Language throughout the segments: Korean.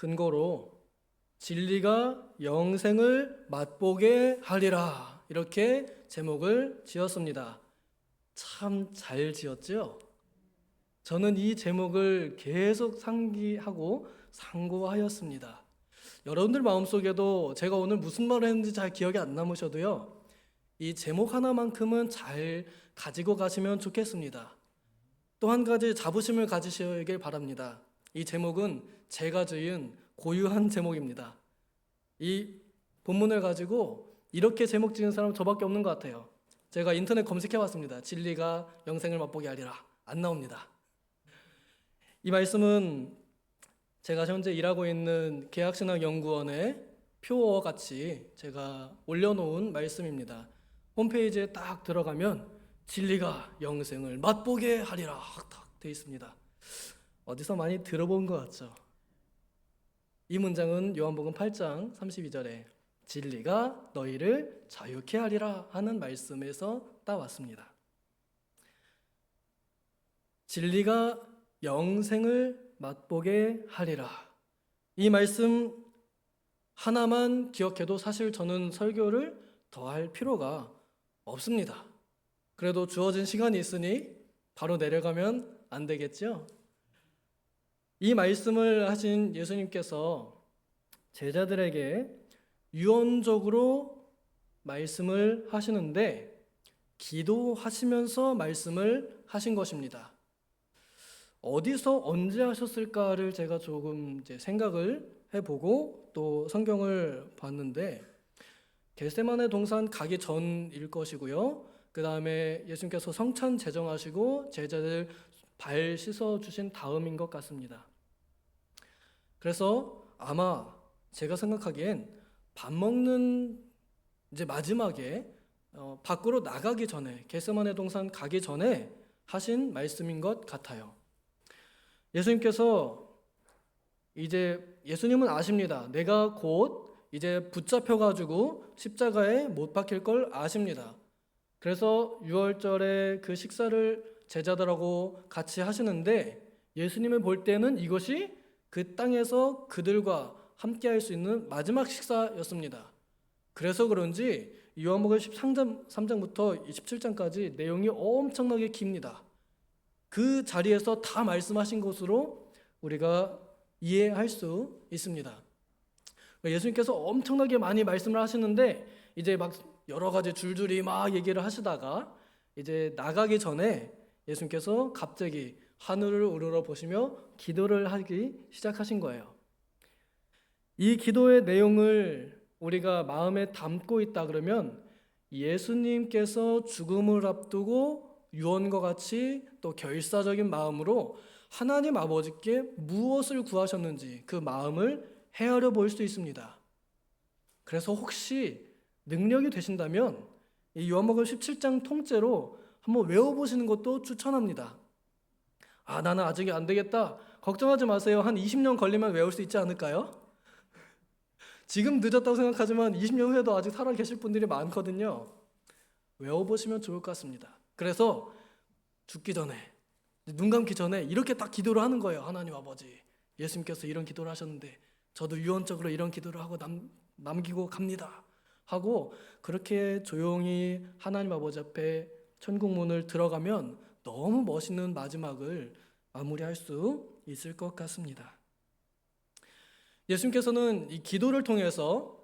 근거로 진리가 영생을 맛보게 하리라 이렇게 제목을 지었습니다. 참 잘 지었죠? 저는 이 제목을 계속 상기하고 상고하였습니다. 여러분들 마음속에도 제가 오늘 무슨 말을 했는지 잘 기억이 안 남으셔도요, 이 제목 하나만큼은 잘 가지고 가시면 좋겠습니다. 또 한 가지 자부심을 가지시길 바랍니다. 이 제목은 제가 지은 고유한 제목입니다. 이 본문을 가지고 이렇게 제목 지은 사람 저밖에 없는 것 같아요. 제가 인터넷 검색해봤습니다. 진리가 영생을 맛보게 하리라. 안 나옵니다. 이 말씀은 제가 현재 일하고 있는 계약신학연구원의 표어 같이 제가 올려놓은 말씀입니다. 홈페이지에 딱 들어가면 진리가 영생을 맛보게 하리라 딱 되어 있습니다. 어디서 많이 들어본 것 같죠? 이 문장은 요한복음 8장 32절에 진리가 너희를 자유케 하리라 하는 말씀에서 따왔습니다. 진리가 영생을 맛보게 하리라. 이 말씀 하나만 기억해도 사실 저는 설교를 더 할 필요가 없습니다. 그래도 주어진 시간이 있으니 바로 내려가면 안 되겠죠? 이 말씀을 하신 예수님께서 제자들에게 유언적으로 말씀을 하시는데 기도하시면서 말씀을 하신 것입니다. 어디서 언제 하셨을까를 제가 조금 생각을 해보고 또 성경을 봤는데 겟세마네 동산 가기 전일 것이고요. 그 다음에 예수님께서 성찬 제정하시고 제자들 발 씻어 주신 다음인 것 같습니다. 그래서 아마 제가 생각하기엔 밥 먹는 이제 마지막에 밖으로 나가기 전에 겟세마네 동산 가기 전에 하신 말씀인 것 같아요. 예수님께서 예수님은 아십니다. 내가 곧 이제 붙잡혀가지고 십자가에 못 박힐 걸 아십니다. 그래서 유월절에 그 식사를 제자들하고 같이 하시는데 예수님을 볼 때는 이것이 그 땅에서 그들과 함께 할 수 있는 마지막 식사였습니다. 그래서 그런지 요한복음 13장부터 27장까지 내용이 엄청나게 깁니다. 그 자리에서 다 말씀하신 것으로 우리가 이해할 수 있습니다. 예수님께서 엄청나게 많이 말씀을 하시는데 이제 막 여러 가지 줄줄이 막 얘기를 하시다가 이제 나가기 전에 예수님께서 갑자기 하늘을 우러러 보시며 기도를 하기 시작하신 거예요. 이 기도의 내용을 우리가 마음에 담고 있다 그러면 예수님께서 죽음을 앞두고 유언과 같이 또 결사적인 마음으로 하나님 아버지께 무엇을 구하셨는지 그 마음을 헤아려 볼 수 있습니다. 그래서 혹시 능력이 되신다면 이 요한복음 17장 통째로 한번 외워보시는 것도 추천합니다. 나는 아직 안 되겠다. 걱정하지 마세요. 한 20년 걸리면 외울 수 있지 않을까요? 지금 늦었다고 생각하지만 20년 후에도 아직 살아 계실 분들이 많거든요. 외워보시면 좋을 것 같습니다. 그래서 죽기 전에, 눈 감기 전에 이렇게 딱 기도를 하는 거예요. 하나님 아버지, 예수님께서 이런 기도를 하셨는데 저도 유언적으로 이런 기도를 하고 남기고 갑니다 하고 그렇게 조용히 하나님 아버지 앞에 천국 문을 들어가면 너무 멋있는 마지막을 마무리할 수 있을 것 같습니다. 예수님께서는 이 기도를 통해서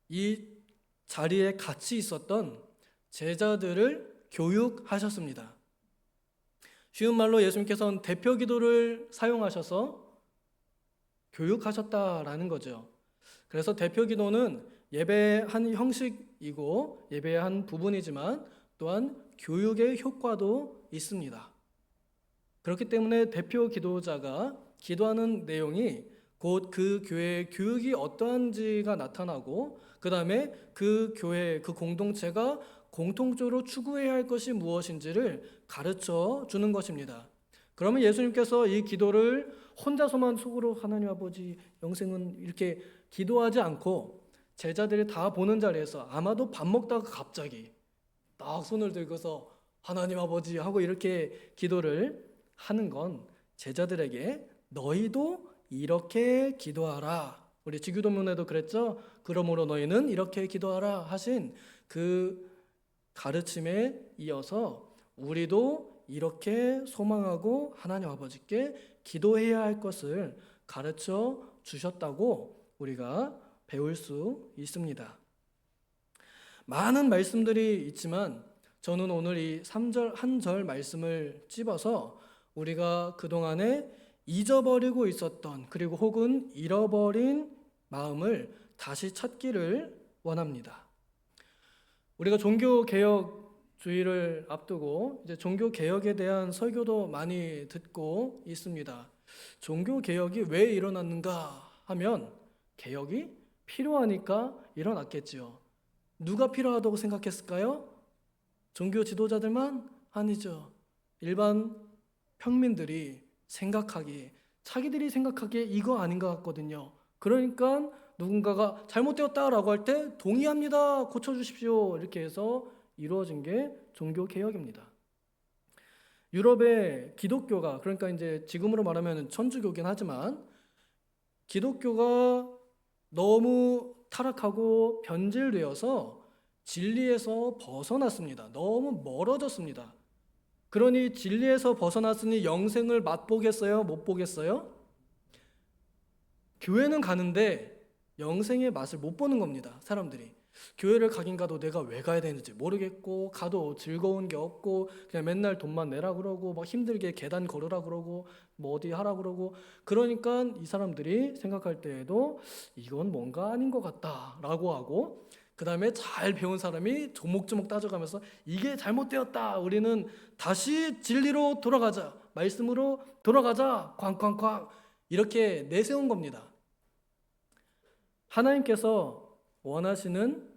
이 자리에 같이 있었던 제자들을 교육하셨습니다. 쉬운 말로 예수님께서는 대표 기도를 사용하셔서 교육하셨다라는 거죠. 그래서 대표 기도는 예배의 한 형식이고 예배의 한 부분이지만 또한 교육의 효과도 있습니다. 그렇기 때문에 대표 기도자가 기도하는 내용이 곧 그 교회의 교육이 어떠한지가 나타나고 그 다음에 그 교회, 그 공동체가 공통적으로 추구해야 할 것이 무엇인지를 가르쳐 주는 것입니다. 그러면 예수님께서 이 기도를 혼자서만 속으로 하나님 아버지 영생은 이렇게 기도하지 않고 제자들이 다 보는 자리에서 아마도 밥 먹다가 갑자기 딱 손을 들고서 하나님 아버지 하고 이렇게 기도를 하는 건 제자들에게 너희도 이렇게 기도하라. 우리 지교도문에도 그랬죠? 그러므로 너희는 이렇게 기도하라 하신 그 가르침에 이어서 우리도 이렇게 소망하고 하나님 아버지께 기도해야 할 것을 가르쳐 주셨다고 우리가 배울 수 있습니다. 많은 말씀들이 있지만 저는 오늘 이 3절 한 절 말씀을 찝어서 우리가 그동안에 잊어버리고 있었던 그리고 혹은 잃어버린 마음을 다시 찾기를 원합니다. 우리가 종교개혁주의를 앞두고 이제 종교개혁에 대한 설교도 많이 듣고 있습니다. 종교개혁이 왜 일어났는가 하면 개혁이 필요하니까 일어났겠지요. 누가 필요하다고 생각했을까요? 종교 지도자들만? 아니죠. 일반 평민들이 자기들이 생각하기에 이거 아닌 것 같거든요. 그러니까 누군가가 잘못되었다라고 할 때 동의합니다. 고쳐주십시오. 이렇게 해서 이루어진 게 종교개혁입니다. 유럽의 기독교가, 그러니까 이제 지금으로 말하면 천주교긴 하지만 기독교가 너무 타락하고 변질되어서 진리에서 벗어났습니다. 너무 멀어졌습니다. 그러니 진리에서 벗어났으니 영생을 맛보겠어요? 못 보겠어요? 교회는 가는데 영생의 맛을 못 보는 겁니다. 사람들이. 교회를 가긴 가도 내가 왜 가야 되는지 모르겠고 가도 즐거운 게 없고 그냥 맨날 돈만 내라 그러고 막 힘들게 계단 걸으라 그러고 뭐 어디 하라 그러고 그러니까 이 사람들이 생각할 때에도 이건 뭔가 아닌 것 같다라고 하고 그 다음에 잘 배운 사람이 조목조목 따져가면서 이게 잘못되었다. 우리는 다시 진리로 돌아가자. 말씀으로 돌아가자. 쾅쾅쾅 이렇게 내세운 겁니다. 하나님께서 원하시는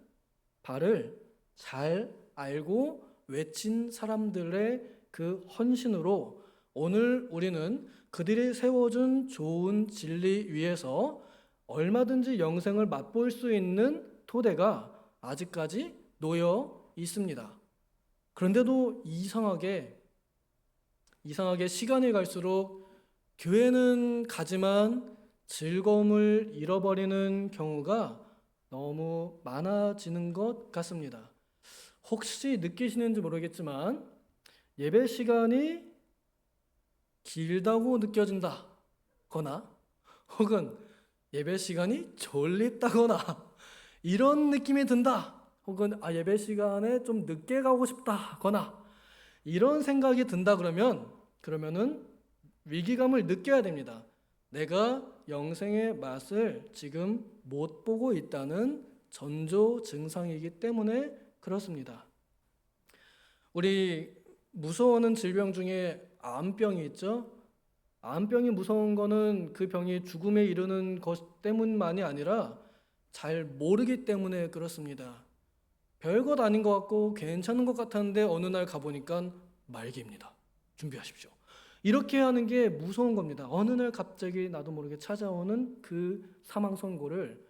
바를 잘 알고 외친 사람들의 그 헌신으로 오늘 우리는 그들이 세워준 좋은 진리 위에서 얼마든지 영생을 맛볼 수 있는 토대가 아직까지 놓여 있습니다. 그런데도 이상하게 시간이 갈수록 교회는 가지만 즐거움을 잃어버리는 경우가 너무 많아지는 것 같습니다. 혹시 느끼시는지 모르겠지만 예배 시간이 길다고 느껴진다거나 혹은 예배 시간이 졸립다거나 이런 느낌이 든다 혹은 예배 시간에 좀 늦게 가고 싶다거나 이런 생각이 든다 그러면은 위기감을 느껴야 됩니다. 내가 영생의 맛을 지금 못 보고 있다는 전조 증상이기 때문에 그렇습니다. 우리 무서워하는 질병 중에 암병이 있죠. 암병이 무서운 거는 그 병이 죽음에 이르는 것 때문만이 아니라 잘 모르기 때문에 그렇습니다. 별것 아닌 것 같고 괜찮은 것 같았는데 어느 날 가보니까 말기입니다. 준비하십시오. 이렇게 하는 게 무서운 겁니다. 어느 날 갑자기 나도 모르게 찾아오는 그 사망 선고를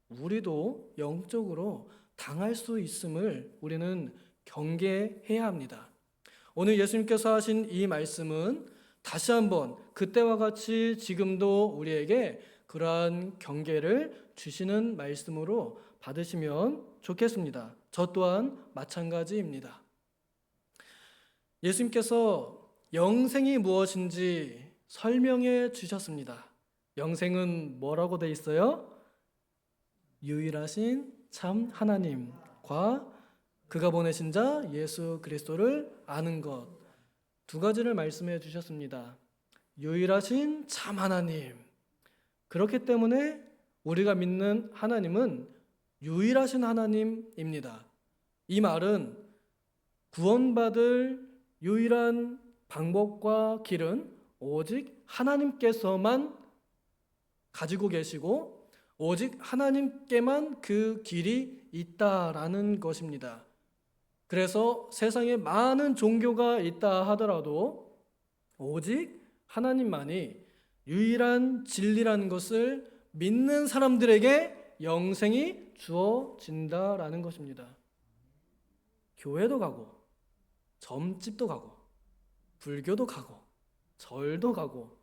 우리도 영적으로 당할 수 있음을 우리는 경계해야 합니다. 오늘 예수님께서 하신 이 말씀은 다시 한번 그때와 같이 지금도 우리에게 그러한 경계를 주시는 말씀으로 받으시면 좋겠습니다. 저 또한 마찬가지입니다. 예수님께서 영생이 무엇인지 설명해 주셨습니다. 영생은 뭐라고 돼 있어요? 유일하신 참 하나님과 그가 보내신 자 예수 그리스도를 아는 것. 두 가지를 말씀해 주셨습니다. 유일하신 참 하나님. 그렇기 때문에 우리가 믿는 하나님은 유일하신 하나님입니다. 이 말은 구원받을 유일한 방법과 길은 오직 하나님께서만 가지고 계시고 오직 하나님께만 그 길이 있다라는 것입니다. 그래서 세상에 많은 종교가 있다 하더라도 오직 하나님만이 유일한 진리라는 것을 믿는 사람들에게 영생이 주어진다라는 것입니다. 교회도 가고 점집도 가고 불교도 가고 절도 가고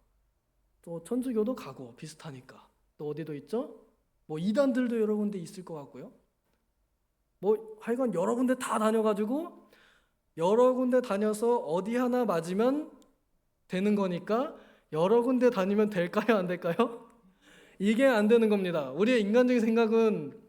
또 천주교도 가고 비슷하니까. 또 어디도 있죠? 뭐 이단들도 여러 군데 있을 것 같고요. 뭐 하여간 여러 군데 다 다녀가지고 여러 군데 다녀서 어디 하나 맞으면 되는 거니까 여러 군데 다니면 될까요? 안 될까요? 이게 안 되는 겁니다. 우리의 인간적인 생각은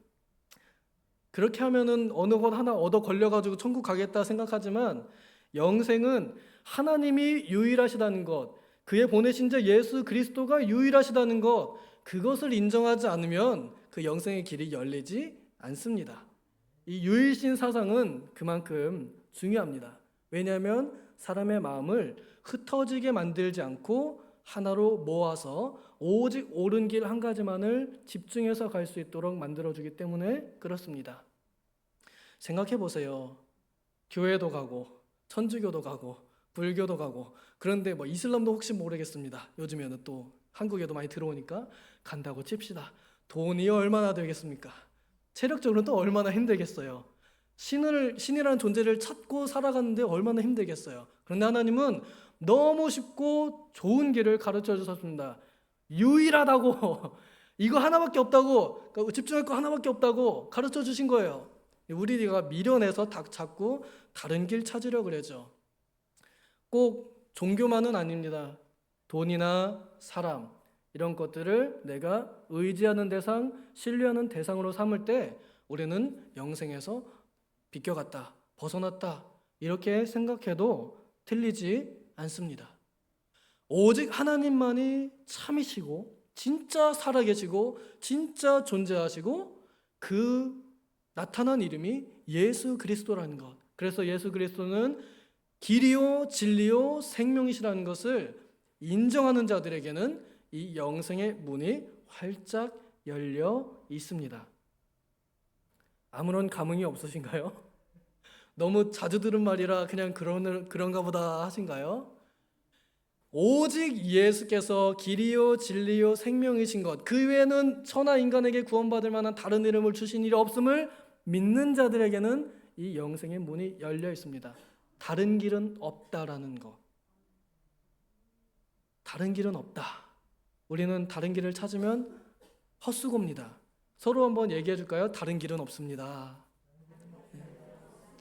그렇게 하면은 어느 것 하나 얻어 걸려가지고 천국 가겠다 생각하지만 영생은 하나님이 유일하시다는 것, 그의 보내신 자 예수 그리스도가 유일하시다는 것, 그것을 인정하지 않으면 그 영생의 길이 열리지 않습니다. 이 유일신 사상은 그만큼 중요합니다. 왜냐하면 사람의 마음을 흩어지게 만들지 않고 하나로 모아서 오직 옳은 길 한 가지만을 집중해서 갈 수 있도록 만들어주기 때문에 그렇습니다. 생각해 보세요. 교회도 가고 천주교도 가고 불교도 가고 그런데 뭐 이슬람도 혹시 모르겠습니다. 요즘에는 또 한국에도 많이 들어오니까 간다고 칩시다. 돈이 얼마나 되겠습니까? 체력적으로 또 얼마나 힘들겠어요. 신이라는 존재를 찾고 살아가는데 얼마나 힘들겠어요. 그런데 하나님은 너무 쉽고 좋은 길을 가르쳐 주셨습니다. 유일하다고 이거 하나밖에 없다고, 그러니까 집중할 거 하나밖에 없다고 가르쳐 주신 거예요. 우리가 미련해서 자꾸 다른 길 찾으려고 그러죠. 꼭 종교만은 아닙니다. 돈이나 사람 이런 것들을 내가 의지하는 대상, 신뢰하는 대상으로 삼을 때 우리는 영생에서 비껴갔다, 벗어났다 이렇게 생각해도 틀리지 않습니다. 오직 하나님만이 참이시고 진짜 살아계시고 진짜 존재하시고 그 나타난 이름이 예수 그리스도라는 것. 그래서 예수 그리스도는 길이요 진리요 생명이시라는 것을 인정하는 자들에게는 이 영생의 문이 활짝 열려 있습니다. 아무런 감흥이 없으신가요? 너무 자주 들은 말이라 그냥 그런가 보다 하신가요? 오직 예수께서 길이요 진리요 생명이신 것, 그 외에는 천하 인간에게 구원받을 만한 다른 이름을 주신 일이 없음을 믿는 자들에게는 이 영생의 문이 열려 있습니다. 다른 길은 없다라는 것. 다른 길은 없다. 우리는 다른 길을 찾으면 헛수고입니다. 서로 한번 얘기해 줄까요? 다른 길은 없습니다.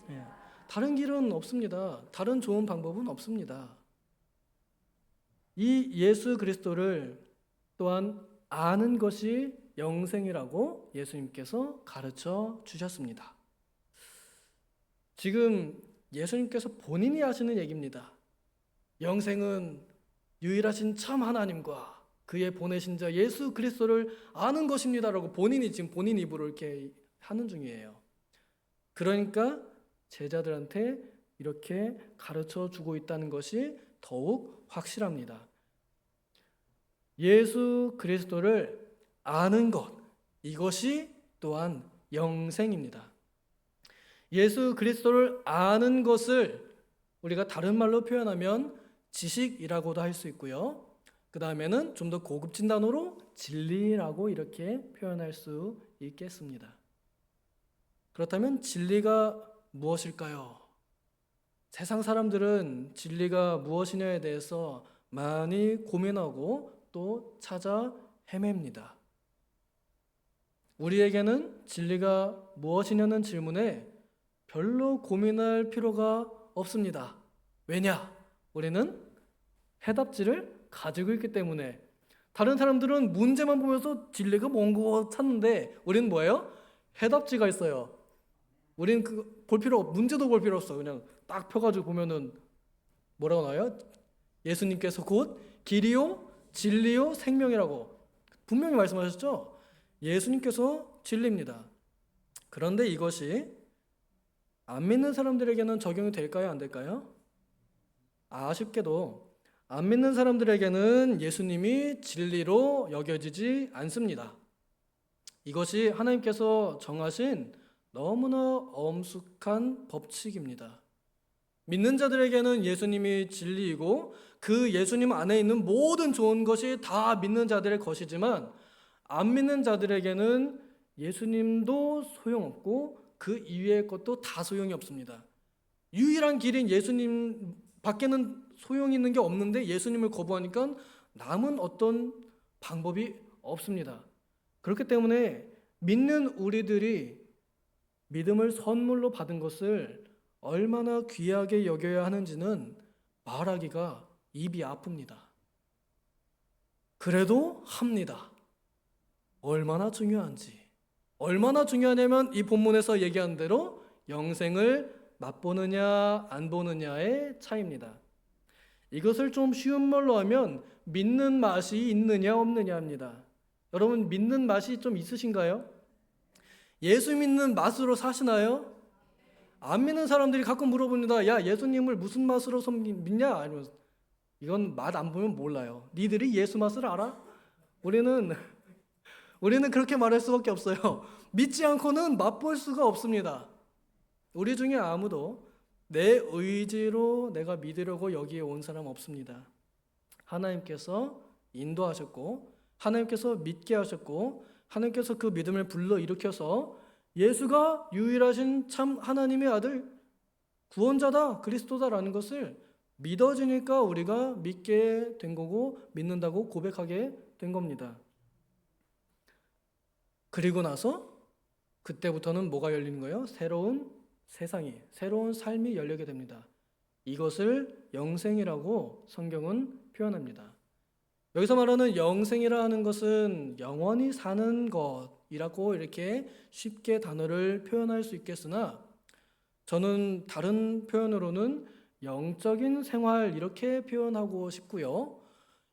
네. 다른 길은 없습니다. 다른 좋은 방법은 없습니다. 이 예수 그리스도를 또한 아는 것이 영생이라고 예수님께서 가르쳐 주셨습니다. 지금 예수님께서 본인이 하시는 얘기입니다. 영생은 유일하신 참 하나님과 그의 보내신 자 예수 그리스도를 아는 것입니다라고 본인이 지금 본인 입으로 이렇게 하는 중이에요. 그러니까 제자들한테 이렇게 가르쳐 주고 있다는 것이 더욱 확실합니다. 예수 그리스도를 아는 것, 이것이 또한 영생입니다. 예수 그리스도를 아는 것을 우리가 다른 말로 표현하면 지식이라고도 할 수 있고요. 그 다음에는 좀 더 고급진 단어로 진리라고 이렇게 표현할 수 있겠습니다. 그렇다면 진리가 무엇일까요? 세상 사람들은 진리가 무엇이냐에 대해서 많이 고민하고 또 찾아 헤맵니다. 우리에게는 진리가 무엇이냐는 질문에 별로 고민할 필요가 없습니다. 왜냐? 우리는 해답지를 가지고 있기 때문에. 다른 사람들은 문제만 보면서 진리가 뭔가 찾는데 우리는 뭐예요? 해답지가 있어요. 우리는 문제도 볼 필요 없어. 그냥 딱 펴가지고 보면은 뭐라고 나와요? 예수님께서 곧 길이요 진리요 생명이라고 분명히 말씀하셨죠? 예수님께서 진리입니다. 그런데 이것이 안 믿는 사람들에게는 적용이 될까요? 안 될까요? 아쉽게도 안 믿는 사람들에게는 예수님이 진리로 여겨지지 않습니다. 이것이 하나님께서 정하신 너무나 엄숙한 법칙입니다. 믿는 자들에게는 예수님이 진리이고 그 예수님 안에 있는 모든 좋은 것이 다 믿는 자들의 것이지만 안 믿는 자들에게는 예수님도 소용없고 그 이외의 것도 다 소용이 없습니다. 유일한 길인 예수님 밖에는 소용이 있는 게 없는데 예수님을 거부하니까 남은 어떤 방법이 없습니다. 그렇기 때문에 믿는 우리들이 믿음을 선물로 받은 것을 얼마나 귀하게 여겨야 하는지는 말하기가 입이 아픕니다. 그래도 합니다. 얼마나 중요한지. 얼마나 중요하냐면 이 본문에서 얘기한 대로 영생을 맛보느냐 안 보느냐의 차이입니다. 이것을 좀 쉬운 말로 하면 믿는 맛이 있느냐 없느냐입니다. 여러분 믿는 맛이 좀 있으신가요? 예수 믿는 맛으로 사시나요? 안 믿는 사람들이 가끔 물어봅니다. 야, 예수님을 무슨 맛으로 믿냐? 아니면 이건 맛 안 보면 몰라요. 니들이 예수 맛을 알아? 우리는 그렇게 말할 수밖에 없어요. 믿지 않고는 맛볼 수가 없습니다. 우리 중에 아무도 내 의지로 내가 믿으려고 여기에 온 사람 없습니다. 하나님께서 인도하셨고 하나님께서 믿게 하셨고 하나님께서 그 믿음을 불러일으켜서 예수가 유일하신 참 하나님의 아들 구원자다 그리스도다라는 것을 믿어지니까 우리가 믿게 된 거고 믿는다고 고백하게 된 겁니다. 그리고 나서 그때부터는 뭐가 열리는 거예요? 새로운 세상이, 새로운 삶이 열리게 됩니다. 이것을 영생이라고 성경은 표현합니다. 여기서 말하는 영생이라 하는 것은 영원히 사는 것이라고 이렇게 쉽게 단어를 표현할 수 있겠으나 저는 다른 표현으로는 영적인 생활 이렇게 표현하고 싶고요.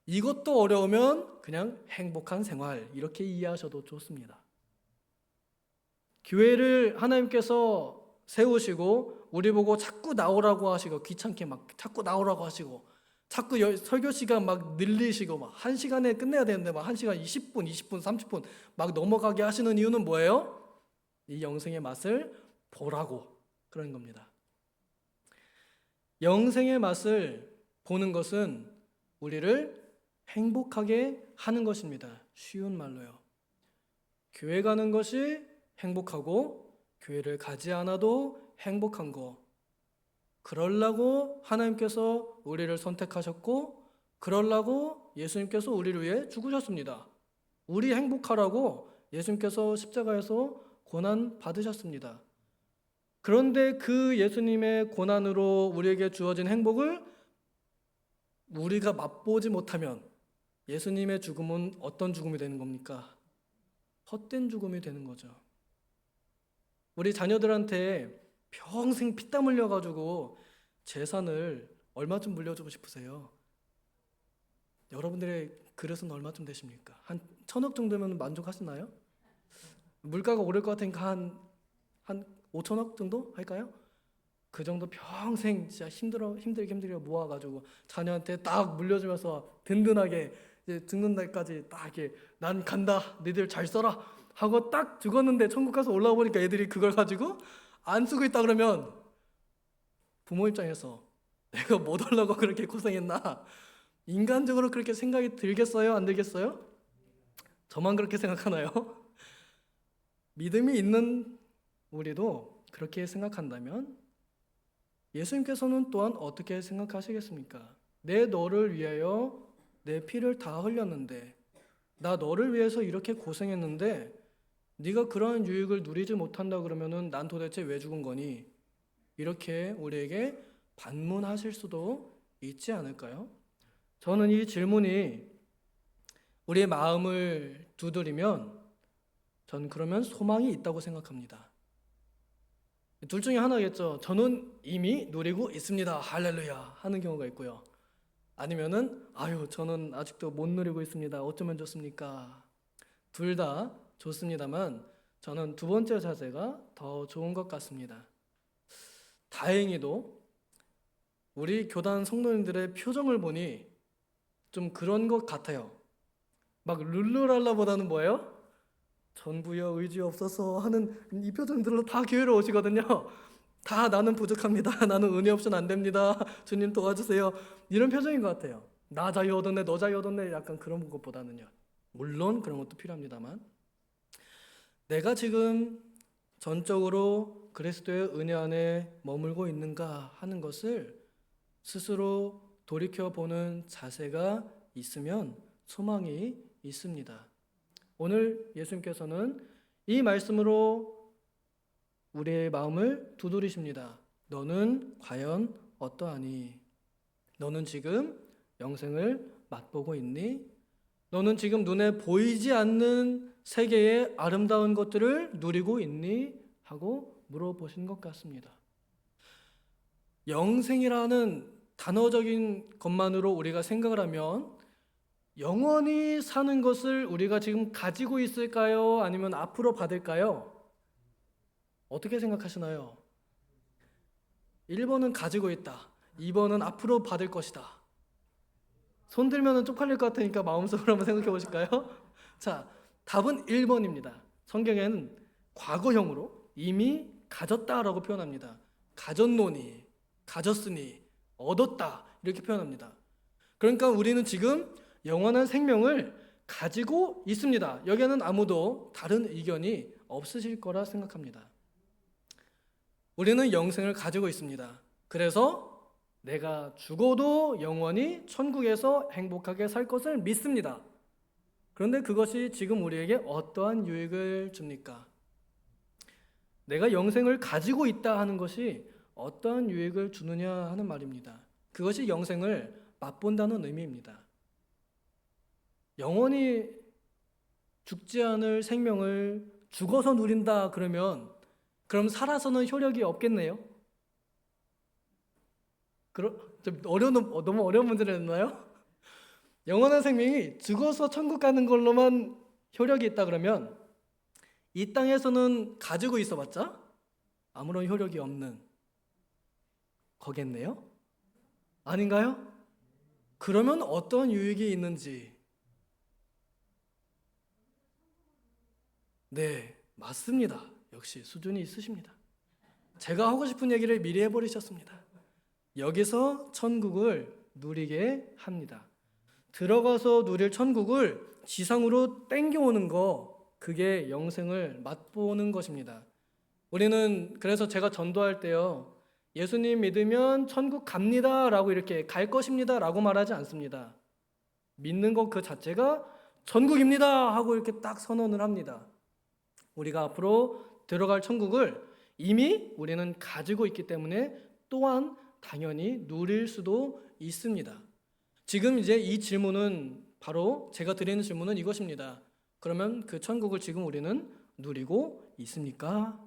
이것도 어려우면 그냥 행복한 생활 이렇게 이해하셔도 좋습니다. 교회를 하나님께서 세우시고 우리 보고 자꾸 나오라고 하시고 귀찮게 막 자꾸 나오라고 하시고 자꾸 설교 시간 막 늘리시고 막 1시간에 끝내야 되는데 막 1시간 20분, 20분, 30분 막 넘어가게 하시는 이유는 뭐예요? 이 영생의 맛을 보라고 그런 겁니다. 영생의 맛을 보는 것은 우리를 행복하게 하는 것입니다. 쉬운 말로요. 교회 가는 것이 행복하고 교회를 가지 않아도 행복한 거. 그러려고 하나님께서 우리를 선택하셨고 그러려고 예수님께서 우리를 위해 죽으셨습니다. 우리 행복하라고 예수님께서 십자가에서 고난 받으셨습니다. 그런데 그 예수님의 고난으로 우리에게 주어진 행복을 우리가 맛보지 못하면 예수님의 죽음은 어떤 죽음이 되는 겁니까? 헛된 죽음이 되는 거죠. 우리 자녀들한테 평생 피땀 흘려가지고 재산을 얼마쯤 물려주고 싶으세요? 여러분들의 그릇은 얼마쯤 되십니까? 한 1,000억 정도면 만족하시나요? 물가가 오를 것 같으니까 한 5천억 정도 할까요? 그 정도 평생 진짜 힘들게 모아가지고 자녀한테 딱 물려주면서 든든하게 이제 죽는 날까지 딱 이렇게 난 간다, 니들 잘 써라 하고 딱 죽었는데 천국 가서 올라와 보니까 애들이 그걸 가지고 안 쓰고 있다 그러면 부모 입장에서 내가 뭐 하려고 그렇게 고생했나? 인간적으로 그렇게 생각이 들겠어요? 안 들겠어요? 저만 그렇게 생각하나요? 믿음이 있는 우리도 그렇게 생각한다면 예수님께서는 또한 어떻게 생각하시겠습니까? 내 너를 위하여 내 피를 다 흘렸는데 나 너를 위해서 이렇게 고생했는데 네가 그러한 유익을 누리지 못한다 그러면은 난 도대체 왜 죽은 거니? 이렇게 우리에게 반문하실 수도 있지 않을까요? 저는 이 질문이 우리의 마음을 두드리면 전 그러면 소망이 있다고 생각합니다. 둘 중에 하나겠죠. 저는 이미 누리고 있습니다. 할렐루야 하는 경우가 있고요. 아니면은 저는 아직도 못 누리고 있습니다. 어쩌면 좋습니까? 둘 다 좋습니다만 저는 두 번째 자세가 더 좋은 것 같습니다. 다행히도 우리 교단 성도님들의 표정을 보니 좀 그런 것 같아요. 막 룰루랄라보다는 뭐예요? 전부여 의지 없어서 하는 이 표정들로 다 교회로 오시거든요. 다 나는 부족합니다. 나는 은혜 없이는 안 됩니다. 주님 도와주세요. 이런 표정인 것 같아요. 나 자유 얻었네, 너 자유 얻었네 약간 그런 것보다는요. 물론 그런 것도 필요합니다만 내가 지금 전적으로 그리스도의 은혜 안에 머물고 있는가 하는 것을 스스로 돌이켜보는 자세가 있으면 소망이 있습니다. 오늘 예수님께서는 이 말씀으로 우리의 마음을 두드리십니다. 너는 과연 어떠하니? 너는 지금 영생을 맛보고 있니? 너는 지금 눈에 보이지 않는 세계의 아름다운 것들을 누리고 있니? 하고 물어보신 것 같습니다. 영생이라는 단어적인 것만으로 우리가 생각을 하면 영원히 사는 것을 우리가 지금 가지고 있을까요? 아니면 앞으로 받을까요? 어떻게 생각하시나요? 1번은 가지고 있다. 2번은 앞으로 받을 것이다. 손 들면 쪽팔릴 것 같으니까 마음속으로 한번 생각해 보실까요? 자, 답은 1번입니다. 성경에는 과거형으로 이미 가졌다라고 표현합니다. 가졌노니, 가졌으니, 얻었다 이렇게 표현합니다. 그러니까 우리는 지금 영원한 생명을 가지고 있습니다. 여기에는 아무도 다른 의견이 없으실 거라 생각합니다. 우리는 영생을 가지고 있습니다. 그래서 내가 죽어도 영원히 천국에서 행복하게 살 것을 믿습니다. 그런데 그것이 지금 우리에게 어떠한 유익을 줍니까? 내가 영생을 가지고 있다 하는 것이 어떠한 유익을 주느냐 하는 말입니다. 그것이 영생을 맛본다는 의미입니다. 영원히 죽지 않을 생명을 죽어서 누린다 그러면 그럼 살아서는 효력이 없겠네요? 너무 어려운 문제를 냈나요? 영원한 생명이 죽어서 천국 가는 걸로만 효력이 있다 그러면 이 땅에서는 가지고 있어봤자 아무런 효력이 없는 거겠네요? 아닌가요? 그러면 어떤 유익이 있는지. 네, 맞습니다. 역시 수준이 있으십니다. 제가 하고 싶은 얘기를 미리 해버리셨습니다. 여기서 천국을 누리게 합니다. 들어가서 누릴 천국을 지상으로 땡겨오는 거, 그게 영생을 맛보는 것입니다. 우리는 그래서 제가 전도할 때요, 예수님 믿으면 천국 갑니다 라고 이렇게 갈 것입니다 라고 말하지 않습니다. 믿는 것 그 자체가 천국입니다 하고 이렇게 딱 선언을 합니다. 우리가 앞으로 들어갈 천국을 이미 우리는 가지고 있기 때문에 또한 당연히 누릴 수도 있습니다. 지금 이제 이 질문은 바로 제가 드리는 질문은 이것입니다. 그러면 그 천국을 지금 우리는 누리고 있습니까?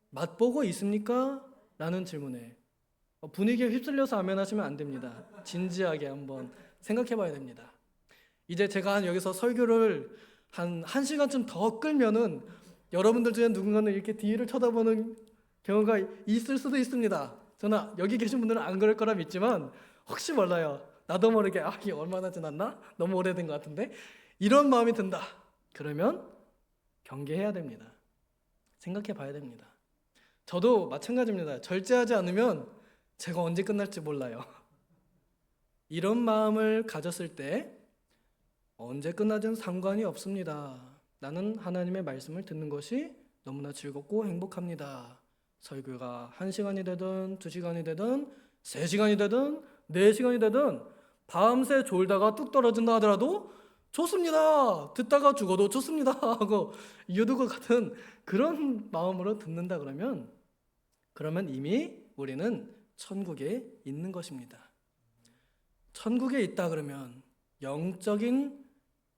맛보고 있습니까? 라는 질문에 분위기에 휩쓸려서 아멘하시면 안 됩니다. 진지하게 한번 생각해 봐야 됩니다. 이제 제가 여기서 설교를 한 1시간쯤 더 끌면은 여러분들 중에 누군가는 이렇게 뒤를 쳐다보는 경우가 있을 수도 있습니다. 저는 여기 계신 분들은 안 그럴 거라 믿지만 혹시 몰라요. 나도 모르게 이게 얼마나 지났나? 너무 오래된 것 같은데? 이런 마음이 든다. 그러면 경계해야 됩니다. 생각해 봐야 됩니다. 저도 마찬가지입니다. 절제하지 않으면 제가 언제 끝날지 몰라요. 이런 마음을 가졌을 때 언제 끝나든 상관이 없습니다. 나는 하나님의 말씀을 듣는 것이 너무나 즐겁고 행복합니다. 설교가 1시간이 되든 2시간이 되든 3시간이 되든 4시간이 되든 밤새 졸다가 뚝 떨어진다 하더라도 좋습니다. 듣다가 죽어도 좋습니다 하고 유두고 같은 그런 마음으로 듣는다 그러면 이미 우리는 천국에 있는 것입니다. 천국에 있다 그러면 영적인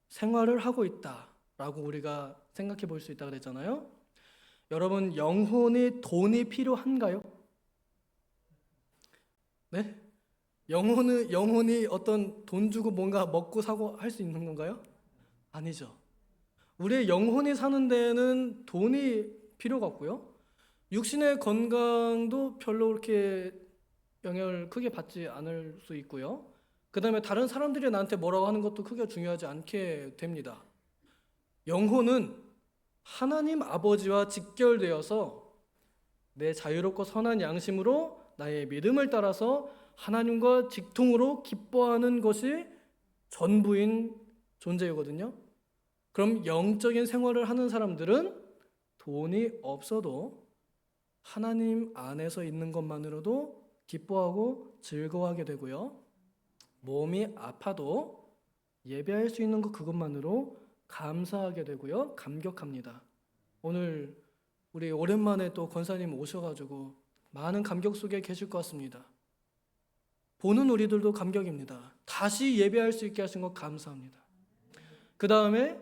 생활을 하고 있다라고 우리가 생각해 볼 수 있다 그랬잖아요. 여러분, 영혼이 돈이 필요한가요? 네? 영혼이 어떤 돈 주고 뭔가 먹고 사고 할 수 있는 건가요? 아니죠. 우리의 영혼이 사는 데는 돈이 필요가 없고요. 육신의 건강도 별로 그렇게 영향을 크게 받지 않을 수 있고요. 그 다음에 다른 사람들이 나한테 뭐라고 하는 것도 크게 중요하지 않게 됩니다. 영혼은 하나님 아버지와 직결되어서 내 자유롭고 선한 양심으로 나의 믿음을 따라서 하나님과 직통으로 기뻐하는 것이 전부인 존재이거든요. 그럼 영적인 생활을 하는 사람들은 돈이 없어도 하나님 안에서 있는 것만으로도 기뻐하고 즐거워하게 되고요. 몸이 아파도 예배할 수 있는 것 그것만으로 감사하게 되고요. 감격합니다. 오늘 우리 오랜만에 또 권사님 오셔가지고 많은 감격 속에 계실 것 같습니다. 보는 우리들도 감격입니다. 다시 예배할 수 있게 하신 것 감사합니다. 그 다음에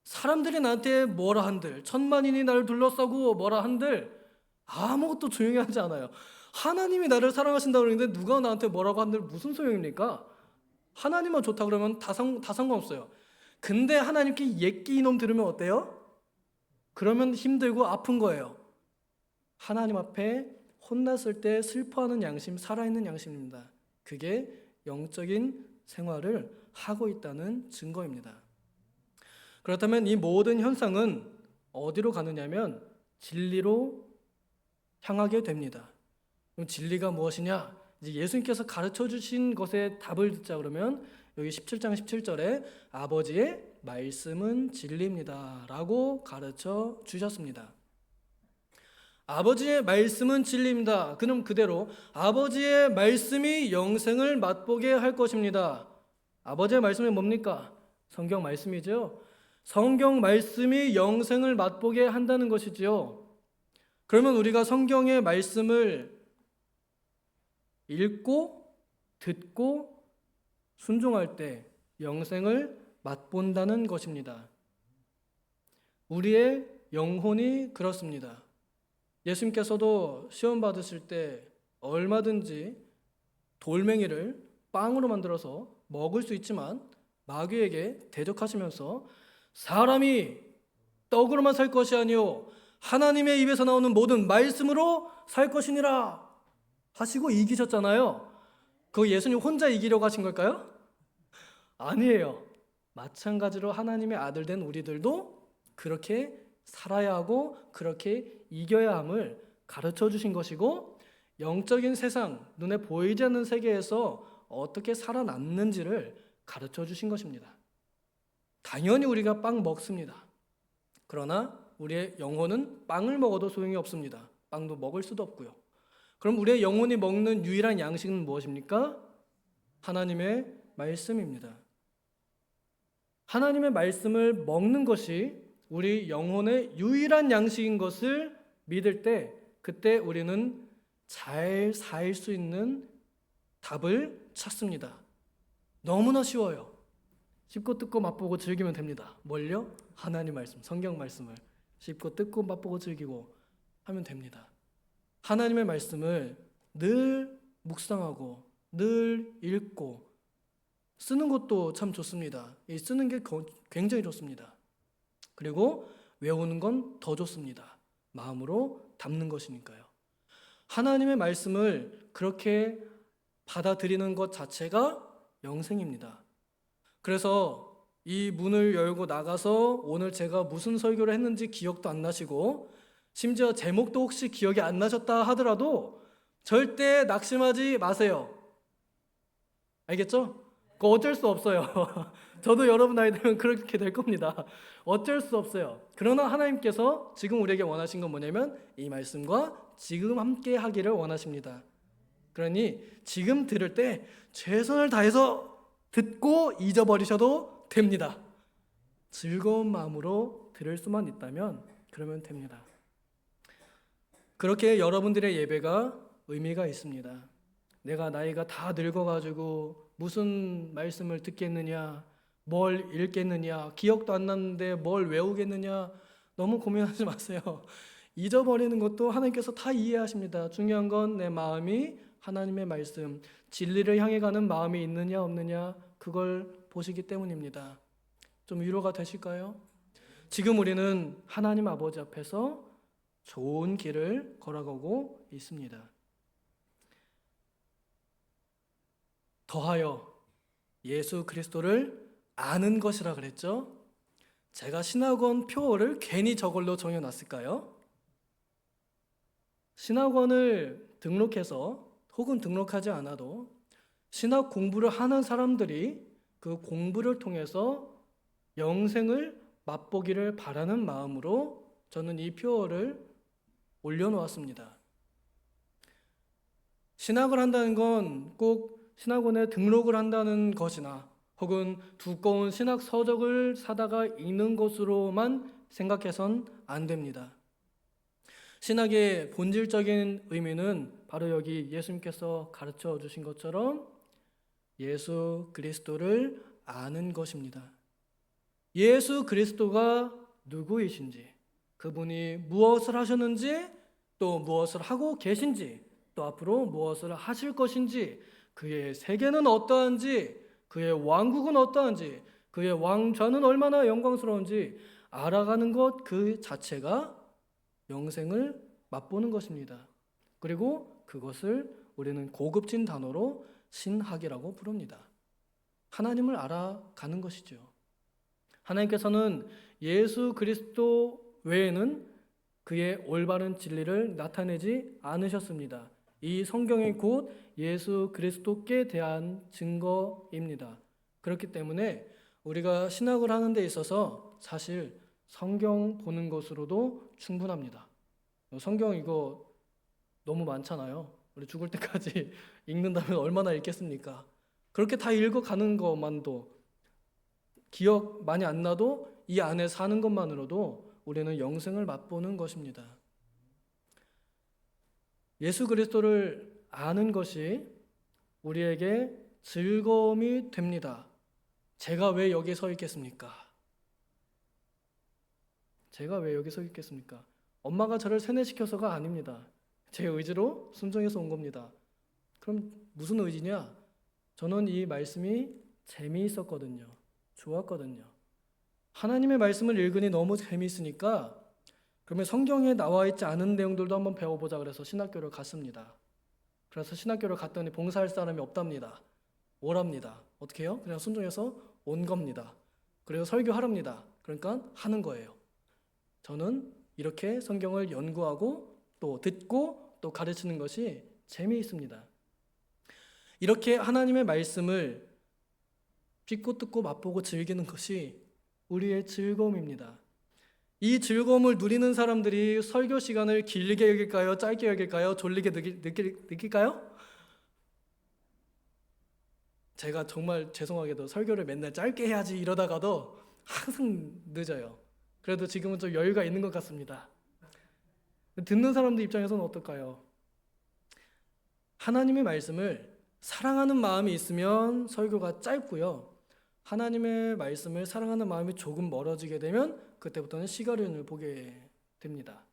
사람들이 나한테 뭐라 한들, 천만인이 나를 둘러싸고 뭐라 한들 아무것도 조용히 하지 않아요. 하나님이 나를 사랑하신다고 그러는데 누가 나한테 뭐라고 한들 무슨 소용입니까? 하나님만 좋다 그러면 다 상관없어요. 근데 하나님께 옛기 이놈 들으면 어때요? 그러면 힘들고 아픈 거예요. 하나님 앞에 혼났을 때 슬퍼하는 양심, 살아있는 양심입니다. 그게 영적인 생활을 하고 있다는 증거입니다. 그렇다면 이 모든 현상은 어디로 가느냐면 진리로 향하게 됩니다. 그럼 진리가 무엇이냐? 이제 예수님께서 가르쳐 주신 것에 답을 듣자 그러면 여기 17장 17절에 아버지의 말씀은 진리입니다 라고 가르쳐 주셨습니다. 아버지의 말씀은 진리입니다. 그럼 그대로 아버지의 말씀이 영생을 맛보게 할 것입니다. 아버지의 말씀이 뭡니까? 성경 말씀이죠. 성경 말씀이 영생을 맛보게 한다는 것이지요. 그러면 우리가 성경의 말씀을 읽고 듣고 순종할 때 영생을 맛본다는 것입니다. 우리의 영혼이 그렇습니다. 예수님께서도 시험 받으실 때 얼마든지 돌멩이를 빵으로 만들어서 먹을 수 있지만 마귀에게 대적하시면서 사람이 떡으로만 살 것이 아니요 하나님의 입에서 나오는 모든 말씀으로 살 것이니라 하시고 이기셨잖아요. 그거 예수님 혼자 이기려고 하신 걸까요? 아니에요. 마찬가지로 하나님의 아들 된 우리들도 그렇게 살아야 하고 그렇게 이겨야 함을 가르쳐 주신 것이고 영적인 세상, 눈에 보이지 않는 세계에서 어떻게 살아남는지를 가르쳐 주신 것입니다. 당연히 우리가 빵 먹습니다. 그러나 우리의 영혼은 빵을 먹어도 소용이 없습니다. 빵도 먹을 수도 없고요. 그럼 우리의 영혼이 먹는 유일한 양식은 무엇입니까? 하나님의 말씀입니다. 하나님의 말씀을 먹는 것이 우리 영혼의 유일한 양식인 것을 믿을 때 그때 우리는 잘 살 수 있는 답을 찾습니다. 너무나 쉬워요. 씹고 뜯고 맛보고 즐기면 됩니다. 뭘요? 하나님 말씀, 성경 말씀을 씹고 뜯고 맛보고 즐기고 하면 됩니다. 하나님의 말씀을 늘 묵상하고 늘 읽고 쓰는 것도 참 좋습니다. 이 쓰는 게 굉장히 좋습니다. 그리고 외우는 건 더 좋습니다. 마음으로 담는 것이니까요. 하나님의 말씀을 그렇게 받아들이는 것 자체가 영생입니다. 그래서 이 문을 열고 나가서 오늘 제가 무슨 설교를 했는지 기억도 안 나시고 심지어 제목도 혹시 기억이 안 나셨다 하더라도 절대 낙심하지 마세요. 알겠죠? 그거 어쩔 수 없어요. 저도 여러분 나이 되면 그렇게 될 겁니다. 어쩔 수 없어요. 그러나 하나님께서 지금 우리에게 원하신 건 뭐냐면 이 말씀과 지금 함께 하기를 원하십니다. 그러니 지금 들을 때 최선을 다해서 듣고 잊어버리셔도 됩니다. 즐거운 마음으로 들을 수만 있다면 그러면 됩니다. 그렇게 여러분들의 예배가 의미가 있습니다. 내가 나이가 다 늙어가지고 무슨 말씀을 듣겠느냐, 뭘 읽겠느냐, 기억도 안 나는데 뭘 외우겠느냐 너무 고민하지 마세요. 잊어버리는 것도 하나님께서 다 이해하십니다. 중요한 건 내 마음이 하나님의 말씀, 진리를 향해 가는 마음이 있느냐 없느냐 그걸 보시기 때문입니다. 좀 위로가 되실까요? 지금 우리는 하나님 아버지 앞에서 좋은 길을 걸어가고 있습니다. 더하여 예수 그리스도를 아는 것이라 그랬죠? 제가 신학원 표어를 괜히 저걸로 정해놨을까요? 신학원을 등록해서 혹은 등록하지 않아도 신학 공부를 하는 사람들이 그 공부를 통해서 영생을 맛보기를 바라는 마음으로 저는 이 표어를 올려놓았습니다. 신학을 한다는 건 꼭 신학원에 등록을 한다는 것이나 혹은 두꺼운 신학 서적을 사다가 읽는 것으로만 생각해선 안 됩니다. 신학의 본질적인 의미는 바로 여기 예수님께서 가르쳐 주신 것처럼 예수 그리스도를 아는 것입니다. 예수 그리스도가 누구이신지, 그분이 무엇을 하셨는지, 또 무엇을 하고 계신지, 또 앞으로 무엇을 하실 것인지, 그의 세계는 어떠한지, 그의 왕국은 어떠한지, 그의 왕좌는 얼마나 영광스러운지 알아가는 것 그 자체가 영생을 맛보는 것입니다. 그리고 그것을 우리는 고급진 단어로 신학이라고 부릅니다. 하나님을 알아가는 것이죠. 하나님께서는 예수 그리스도 외에는 그의 올바른 진리를 나타내지 않으셨습니다. 이 성경이 곧 예수 그리스도께 대한 증거입니다. 그렇기 때문에 우리가 신학을 하는 데 있어서 사실 성경 보는 것으로도 충분합니다. 성경 이거 너무 많잖아요. 우리 죽을 때까지 읽는다면 얼마나 읽겠습니까? 그렇게 다 읽어가는 것만도 기억 많이 안 나도 이 안에 사는 것만으로도 우리는 영생을 맛보는 것입니다. 예수 그리스도를 아는 것이 우리에게 즐거움이 됩니다. 제가 왜 여기 서 있겠습니까? 제가 왜 여기 서 있겠습니까? 엄마가 저를 세뇌시켜서가 아닙니다. 제 의지로 순종해서 온 겁니다. 그럼 무슨 의지냐? 저는 이 말씀이 재미있었거든요. 좋았거든요. 하나님의 말씀을 읽으니 너무 재미있으니까 그러면 성경에 나와 있지 않은 내용들도 한번 배워보자 그래서 신학교를 갔습니다. 그래서 신학교를 갔더니 봉사할 사람이 없답니다. 오랍니다. 어떻게 해요? 그냥 순종해서 온 겁니다. 그래서 설교하랍니다. 그러니까 하는 거예요. 저는 이렇게 성경을 연구하고 또 듣고 또 가르치는 것이 재미있습니다. 이렇게 하나님의 말씀을 빚고 뜯고 맛보고 즐기는 것이 우리의 즐거움입니다. 이 즐거움을 누리는 사람들이 설교 시간을 길게 여길까요? 짧게 여길까요? 졸리게 느낄까요? 제가 정말 죄송하게도 설교를 맨날 짧게 해야지 이러다가도 항상 늦어요. 그래도 지금은 좀 여유가 있는 것 같습니다. 듣는 사람들 입장에서는 어떨까요? 하나님의 말씀을 사랑하는 마음이 있으면 설교가 짧고요. 하나님의 말씀을 사랑하는 마음이 조금 멀어지게 되면 그때부터는 시가련을 보게 됩니다.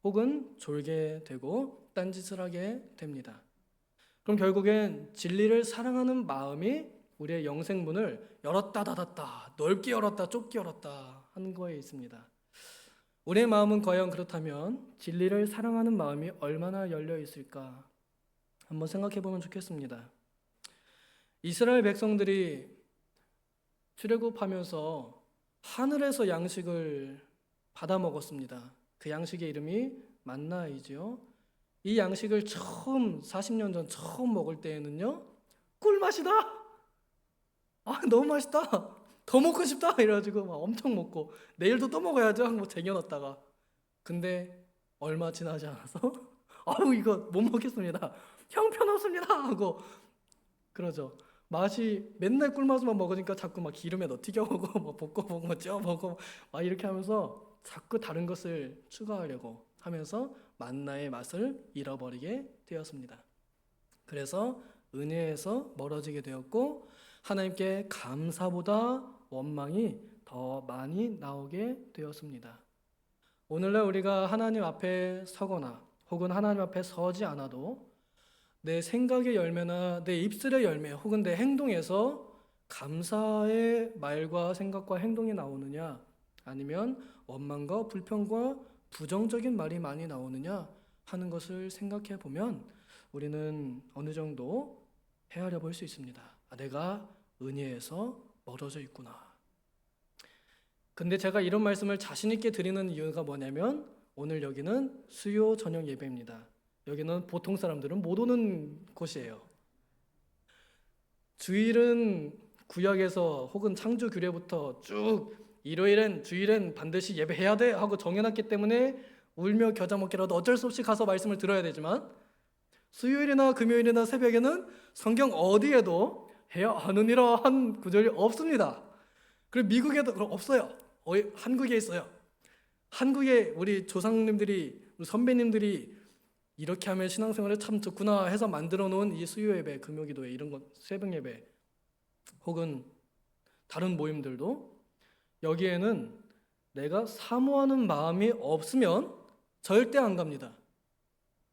혹은 졸게 되고 딴짓을 하게 됩니다. 그럼 결국엔 진리를 사랑하는 마음이 우리의 영생문을 열었다 닫았다, 넓게 열었다 좁게 열었다 하는 거에 있습니다. 우리의 마음은 과연 그렇다면 진리를 사랑하는 마음이 얼마나 열려 있을까 한번 생각해 보면 좋겠습니다. 이스라엘 백성들이 출애굽하면서 하늘에서 양식을 받아 먹었습니다. 그 양식의 이름이 만나이죠. 이 양식을 처음 40년 전 처음 먹을 때에는요, 꿀맛이다. 너무 맛있다. 더 먹고 싶다. 이래가지고 막 엄청 먹고 내일도 또 먹어야죠 하고 쟁여놨다가 근데 얼마 지나지 않아서 이거 못 먹겠습니다. 형편없습니다 하고 그러죠. 맛이 맨날 꿀맛만 먹으니까 자꾸 막 기름에 넣어 튀겨 먹고 막 볶아 먹고 쪄 먹고 막 이렇게 하면서 자꾸 다른 것을 추가하려고 하면서 만나의 맛을 잃어버리게 되었습니다. 그래서 은혜에서 멀어지게 되었고 하나님께 감사보다 원망이 더 많이 나오게 되었습니다. 오늘날 우리가 하나님 앞에 서거나 혹은 하나님 앞에 서지 않아도 내 생각의 열매나 내 입술의 열매 혹은 내 행동에서 감사의 말과 생각과 행동이 나오느냐 아니면 원망과 불평과 부정적인 말이 많이 나오느냐 하는 것을 생각해 보면 우리는 어느 정도 헤아려 볼 수 있습니다. 내가 은혜에서 멀어져 있구나. 근데 제가 이런 말씀을 자신 있게 드리는 이유가 뭐냐면 오늘 여기는 수요 저녁 예배입니다. 여기는 보통 사람들은 못 오는 곳이에요. 주일은 구약에서 혹은 창조 규례부터 쭉 일요일엔 주일엔 반드시 예배해야 돼 하고 정해놨기 때문에 울며 겨자 먹기라도 어쩔 수 없이 가서 말씀을 들어야 되지만 수요일이나 금요일이나 새벽에는 성경 어디에도 해야 하느니라 한 구절이 없습니다. 그리고 미국에도 그럼 없어요. 한국에 있어요. 한국에 우리 조상님들이, 우리 선배님들이 이렇게 하면 신앙생활에 참 좋구나 해서 만들어 놓은 이 수요 예배, 금요 기도회 이런 것, 새벽 예배 혹은 다른 모임들도 여기에는 내가 사모하는 마음이 없으면 절대 안 갑니다.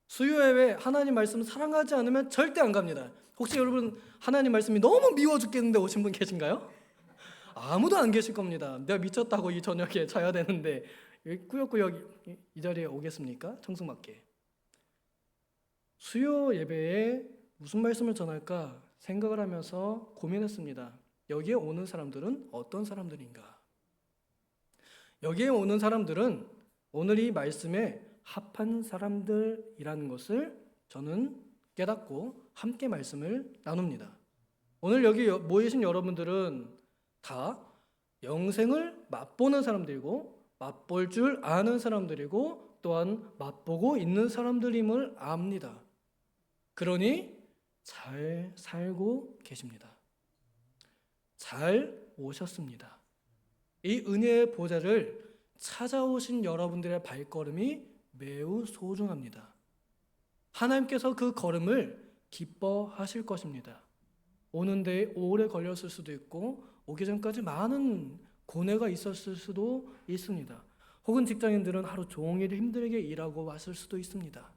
수요 예배 하나님 말씀 사랑하지 않으면 절대 안 갑니다. 혹시 여러분 하나님 말씀이 너무 미워 죽겠는데 오신 분 계신가요? 아무도 안 계실 겁니다. 내가 미쳤다고 이 저녁에 자야 되는데 꾸역꾸역 이 자리에 오겠습니까? 청승맞게. 수요 예배에 무슨 말씀을 전할까 생각을 하면서 고민했습니다. 여기에 오는 사람들은 어떤 사람들인가? 여기에 오는 사람들은 오늘 이 말씀에 합한 사람들이라는 것을 저는 깨닫고 함께 말씀을 나눕니다. 오늘 여기 모이신 여러분들은 다 영생을 맛보는 사람들이고 맛볼 줄 아는 사람들이고 또한 맛보고 있는 사람들임을 압니다. 그러니 잘 살고 계십니다. 잘 오셨습니다. 이 은혜의 보좌를 찾아오신 여러분들의 발걸음이 매우 소중합니다. 하나님께서 그 걸음을 기뻐하실 것입니다. 오는데 오래 걸렸을 수도 있고 오기 전까지 많은 고뇌가 있었을 수도 있습니다. 혹은 직장인들은 하루 종일 힘들게 일하고 왔을 수도 있습니다.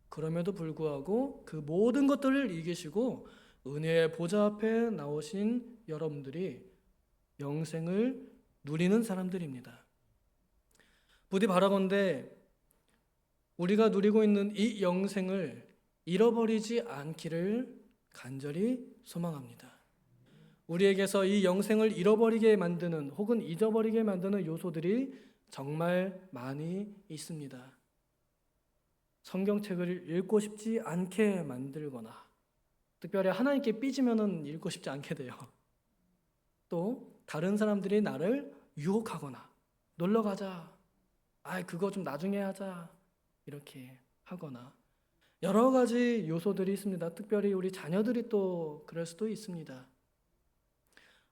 그럼에도 불구하고 그 모든 것들을 이기시고 은혜의 보좌 앞에 나오신 여러분들이 영생을 누리는 사람들입니다. 부디 바라건대 우리가 누리고 있는 이 영생을 잃어버리지 않기를 간절히 소망합니다. 우리에게서 이 영생을 잃어버리게 만드는 혹은 잊어버리게 만드는 요소들이 정말 많이 있습니다. 성경책을 읽고 싶지 않게 만들거나 특별히 하나님께 삐지면은 읽고 싶지 않게 돼요. 또 다른 사람들이 나를 유혹하거나 놀러 가자. 그거 좀 나중에 하자. 이렇게 하거나 여러 가지 요소들이 있습니다. 특별히 우리 자녀들이 또 그럴 수도 있습니다.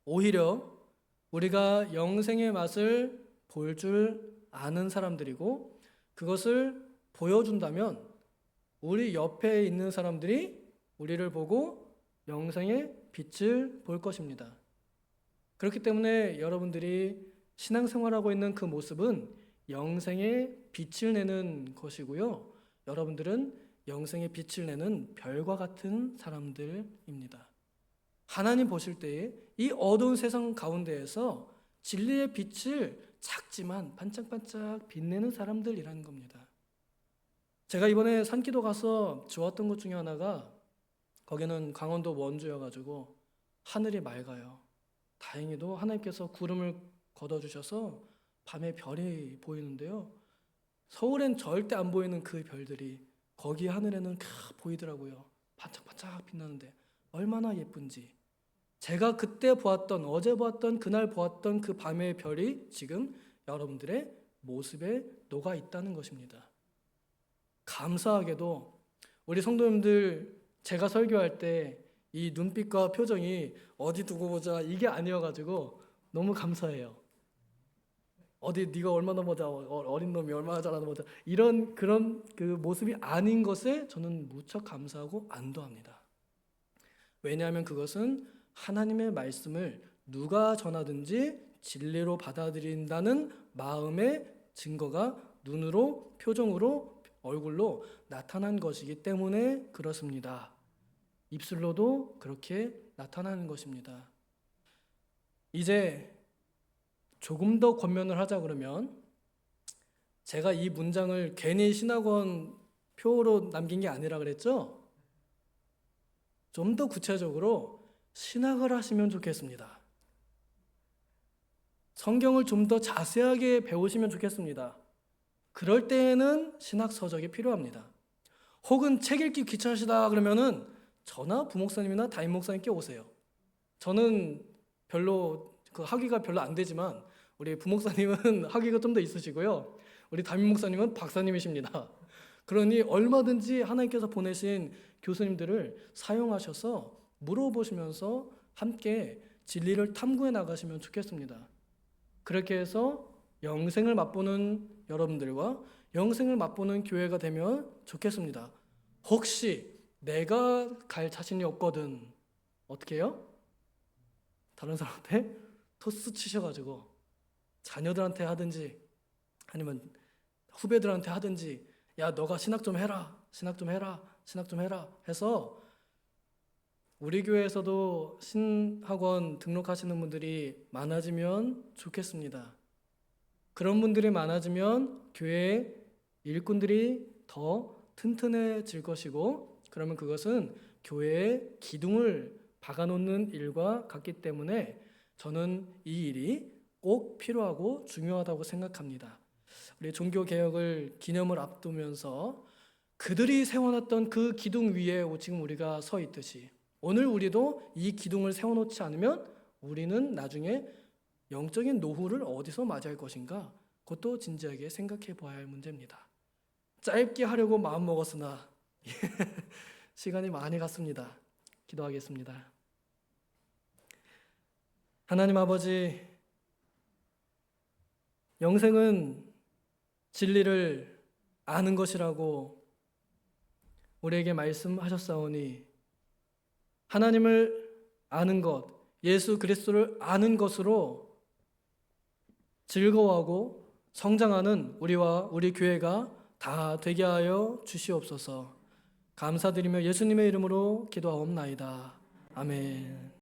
오히려 우리가 영생의 맛을 볼 줄 아는 사람들이고 그것을 보여준다면 우리 옆에 있는 사람들이 우리를 보고 영생의 빛을 볼 것입니다. 그렇기 때문에 여러분들이 신앙생활하고 있는 그 모습은 영생의 빛을 내는 것이고요. 여러분들은 영생의 빛을 내는 별과 같은 사람들입니다. 하나님 보실 때에 이 어두운 세상 가운데에서 진리의 빛을 작지만 반짝반짝 빛내는 사람들이라는 겁니다. 제가 이번에 산기도 가서 좋았던 것 중에 하나가 거기는 강원도 원주여가지고 하늘이 맑아요. 다행히도 하나님께서 구름을 걷어주셔서 밤에 별이 보이는데요. 서울엔 절대 안 보이는 그 별들이 거기 하늘에는 보이더라고요. 반짝반짝 빛나는데 얼마나 예쁜지. 제가 그때 보았던, 어제 보았던, 그날 보았던 그 밤의 별이 지금 여러분들의 모습에 녹아 있다는 것입니다. 감사하게도 우리 성도님들 제가 설교할 때 이 눈빛과 표정이 어디 두고 보자 이게 아니어가지고 너무 감사해요. 어디 네가 얼마나 보자, 어린 놈이 얼마나 잘하는 보자 이런 그런 그 모습이 아닌 것에 저는 무척 감사하고 안도합니다. 왜냐하면 그것은 하나님의 말씀을 누가 전하든지 진리로 받아들인다는 마음의 증거가 눈으로, 표정으로, 얼굴로 나타난 것이기 때문에 그렇습니다. 입술로도 그렇게 나타나는 것입니다. 이제 조금 더 권면을 하자 그러면 제가 이 문장을 괜히 신학원 표로 남긴 게 아니라 그랬죠? 좀 더 구체적으로 신학을 하시면 좋겠습니다. 성경을 좀 더 자세하게 배우시면 좋겠습니다. 그럴 때에는 신학 서적이 필요합니다. 혹은 책 읽기 귀찮으시다 그러면은 저나 부목사님이나 담임 목사님께 오세요. 저는 별로 학위가 별로 안 되지만 우리 부목사님은 학위가 좀 더 있으시고요. 우리 담임 목사님은 박사님이십니다. 그러니 얼마든지 하나님께서 보내신 교수님들을 사용하셔서 물어보시면서 함께 진리를 탐구해 나가시면 좋겠습니다. 그렇게 해서 영생을 맛보는 여러분들과 영생을 맛보는 교회가 되면 좋겠습니다. 혹시 내가 갈 자신이 없거든 어떻게 해요? 다른 사람한테 토스 치셔가지고 자녀들한테 하든지 아니면 후배들한테 하든지 야 너가 신학 좀 해라 신학 좀 해라 신학 좀 해라 해서 우리 교회에서도 신학원 등록하시는 분들이 많아지면 좋겠습니다. 그런 분들이 많아지면 교회 일꾼들이 더 튼튼해질 것이고 그러면 그것은 교회의 기둥을 박아놓는 일과 같기 때문에 저는 이 일이 꼭 필요하고 중요하다고 생각합니다. 우리 종교개혁을 기념을 앞두면서 그들이 세워놨던 그 기둥 위에 지금 우리가 서 있듯이 오늘 우리도 이 기둥을 세워놓지 않으면 우리는 나중에 영적인 노후를 어디서 맞이할 것인가? 그것도 진지하게 생각해 보아야 할 문제입니다. 짧게 하려고 마음먹었으나 시간이 많이 갔습니다. 기도하겠습니다. 하나님 아버지, 영생은 진리를 아는 것이라고 우리에게 말씀하셨사오니 하나님을 아는 것, 예수 그리스도를 아는 것으로 즐거워하고 성장하는 우리와 우리 교회가 다 되게 하여 주시옵소서. 감사드리며 예수님의 이름으로 기도하옵나이다. 아멘.